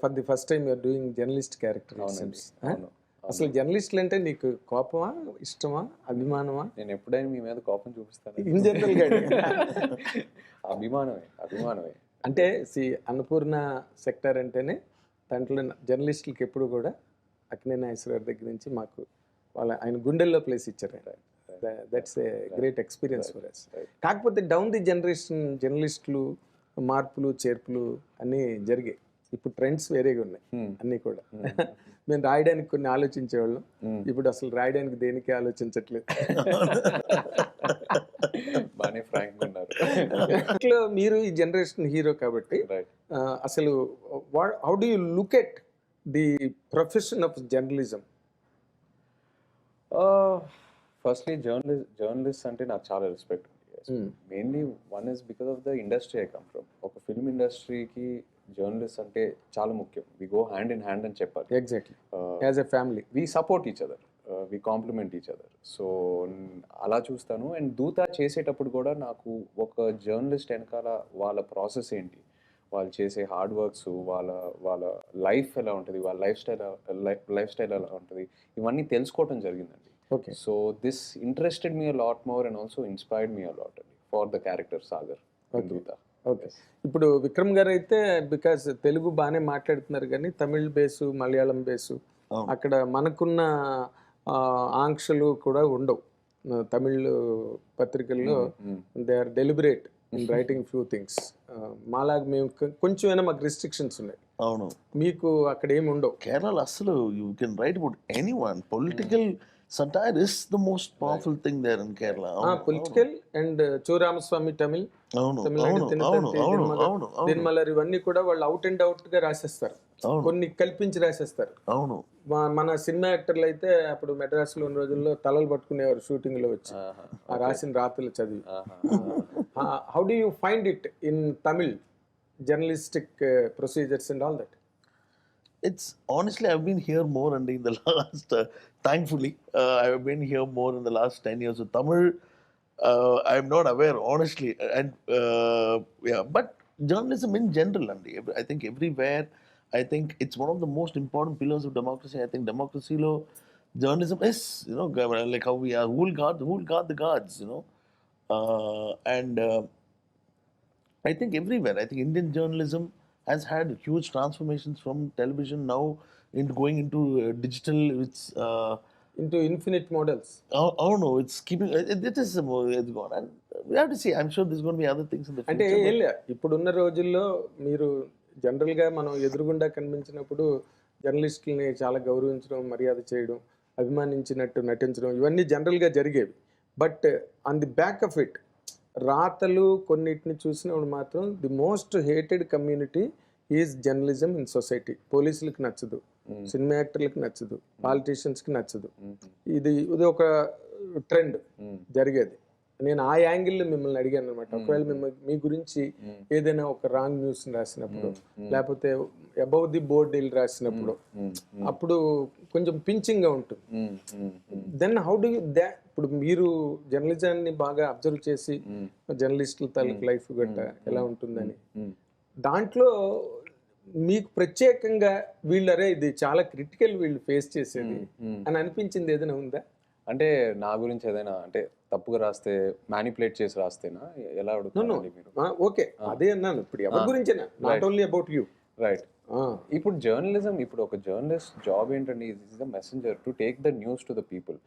For the first time you're doing journalist character. అవునండి. అవును. అసలు జర్నలిస్టులు అంటే నీకు కోపమా, ఇష్టమా, అభిమానమా? నేను ఎప్పుడైనా మీ మీద కోపం చూపిస్తాను. ఇన్ జనరల్గా అభిమానమే. అంటే అన్నపూర్ణ సెక్టర్ అంటేనే దాంట్లో జర్నలిస్టులకి ఎప్పుడు కూడా అక్కినేని నాగేశ్వరరావు దగ్గర నుంచి మాకు ఆయన గుండెల్లో ప్లేస్ ఇచ్చారు. That's a great experience for us. కాకపోతే డౌన్ ది జనరేషన్ జర్నలిస్టులు మార్పులు చేర్పులు అన్నీ జరిగాయి. ఇప్పుడు ట్రెండ్స్ వేరేగా ఉన్నాయి అన్నీ కూడా. మేము రాయడానికి కొన్ని ఆలోచించేవాళ్ళం, ఇప్పుడు అసలు రాయడానికి దేనికి ఆలోచించట్లేదు. బాగానే ఫ్రాంక్ ఉన్నారు. అట్లా మీరు ఈ జనరేషన్ హీరో కాబట్టి అసలు how do you look at the profession of journalism? Firstly journalist అంటే నాకు చాలా respect. Mainly one is because of the industry I come from. ఒక ఫిల్మ్ ఇండస్ట్రీకి జర్నలిస్ట్ అంటే చాలా ముఖ్యం. We go hand in hand అని చెప్పాలి. Exactly. As a family we support each other, we complement each other. So అలా చూస్తాను. And దూత చేసేటప్పుడు కూడా నాకు ఒక జర్నలిస్ట్ వెనకాల వాళ్ళ ప్రాసెస్ ఏంటి, వాళ్ళు చేసే హార్డ్ వర్క్స్, వాళ్ళ లైఫ్ ఎలా ఉంటుంది, వాళ్ళ లైఫ్ స్టైల్ ఎలా ఉంటుంది, ఇవన్నీ తెలుసుకోవటం జరిగిందండి. Okay. So this interested me a lot more and also inspired me a lot అండి ఫర్ ద క్యారెక్టర్ సాగర్ దూత. ఓకే. ఇప్పుడు విక్రమ్ గారు అయితే బికాస్ తెలుగు బాగానే మాట్లాడుతున్నారు కానీ తమిళ్ బేసు, మలయాళం బేసు, అక్కడ మనకున్న ఆంక్షలు కూడా ఉండవు. తమిళ్ పత్రికల్లో they are deliberate in writing few things. మాలాగా మేము కొంచెమైనా మాకు రిస్ట్రిక్షన్స్ ఉన్నాయి. అవును, మీకు అక్కడ ఏమి ఉండవు. కేరళ అసలు you can write about anyone. Political satire is the most powerful thing there in Kerala. Political and Cho Ramaswamy Tamil, నిర్మలర్, ఇవన్నీ కూడా వాళ్ళు అవుట్ అండ్ అవుట్ గా రాసేస్తారు, కొన్ని కల్పించి రాసేస్తారు. అవును, మన సినిమా యాక్టర్లు అయితే అప్పుడు మెడ్రాస్ లో ఉన్న రోజుల్లో తలలు పట్టుకునేవారు షూటింగ్ లో వచ్చి ఆ రాసిన రాతలు చదివి. How do you find it in Tamil journalistic procedures and all that? it's honestly I've been here more and in the last thankfully I've been here more in the last 10 years. So Tamil I'm not aware honestly, and yeah, but journalism in general and I think everywhere, I think it's one of the most important pillars of democracy. I think democracy lo journalism is, you know, like how we are, who will guard the guards, you know, and I think everywhere, I think Indian journalism has had huge transformations from television now into going into digital. It's into infinite models. Oh no, it's keeping it is it's gone, and we have to see. I'm sure there's going to be other things in the అంటే future. ఇప్పుడున్న రోజుల్లో మీరు జనరల్గా మనం ఎదురుగుండా కనిపించినప్పుడు జర్నలిస్టులని చాలా గౌరవించడం, మర్యాద చేయడం, అభిమానించినట్టు నటించడం, ఇవన్నీ జనరల్గా జరిగేవి. But on the back of it రాతలు కొన్నిటిని చూసినప్పుడు మాత్రం the most hated community is journalism in society. పోలీసులకు నచ్చదు, సినిమా యాక్టర్లకు నచ్చదు, పాలిటీషియన్స్కి నచ్చదు. ఇది ఒక ట్రెండ్ జరిగేది. నేను ఆ యాంగిల్లో మిమ్మల్ని అడిగాను అనమాట. ఒకవేళ మీ గురించి ఏదైనా ఒక రాంగ్ న్యూస్ రాసినప్పుడు, లేకపోతే అబౌవ్ ది బోర్డ్ రాసినప్పుడు, అప్పుడు కొంచెం పించింగ్గా ఉంటుంది. దెన్ హౌ డు యూ ఇప్పుడు మీరు జర్నలిజాన్ని బాగా అబ్జర్వ్ చేసి జర్నలిస్టుల తాలూకు లైఫ్ గట్ట ఎలా ఉంటుందని, దాంట్లో మీకు ప్రత్యేకంగా వీళ్ళరే ఇది చాలా క్రిటికల్ వీళ్ళు ఫేస్ చేసేది అని అనిపించింది ఏదైనా ఉందా? అంటే నా గురించి ఏదైనా అంటే తప్పుగా రాస్తే, మ్యానిపులేట్ చేసి రాస్తేనా, ఎలా అడుగుతున్నారు మీరు? ఓకే, అదే అన్నాను. ఇప్పుడు ఎవరి గురించేనా, not only about you. Right. ఇప్పుడు జర్నలిజం, ఇప్పుడు ఒక జర్నలిస్ట్ జాబ్ ఏంటండి, is the messenger to take the news to the people.